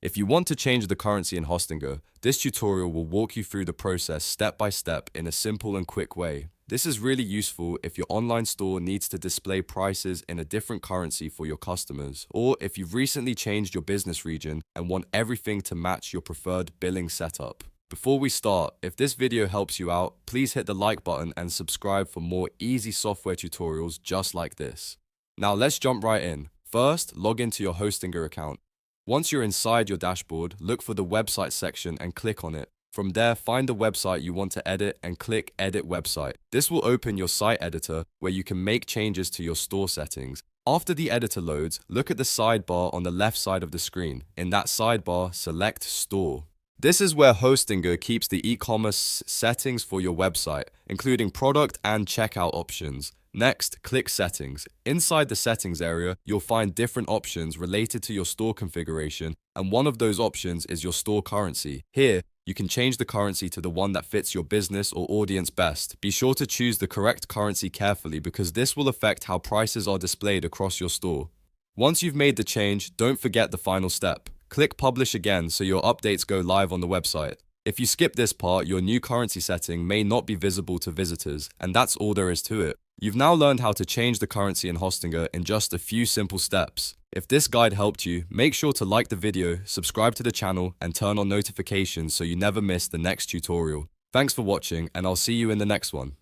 If you want to change the currency in Hostinger, this tutorial will walk you through the process step by step in a simple and quick way. This is really useful if your online store needs to display prices in a different currency for your customers, or if you've recently changed your business region and want everything to match your preferred billing setup. Before we start, if this video helps you out, please hit the like button and subscribe for more easy software tutorials just like this. Now let's jump right in. First, log into your Hostinger account. Once you're inside your dashboard, look for the website section and click on it. From there, find the website you want to edit and click Edit Website. This will open your site editor where you can make changes to your store settings. After the editor loads, look at the sidebar on the left side of the screen. In that sidebar, select Store. This is where Hostinger keeps the e-commerce settings for your website, including product and checkout options. Next, click Settings. Inside the Settings area, you'll find different options related to your store configuration, and one of those options is your store currency. Here, you can change the currency to the one that fits your business or audience best. Be sure to choose the correct currency carefully because this will affect how prices are displayed across your store. Once you've made the change, don't forget the final step. Click Publish again so your updates go live on the website. If you skip this part, your new currency setting may not be visible to visitors, and that's all there is to it. You've now learned how to change the currency in Hostinger in just a few simple steps. If this guide helped you, make sure to like the video, subscribe to the channel, and turn on notifications so you never miss the next tutorial. Thanks for watching, and I'll see you in the next one.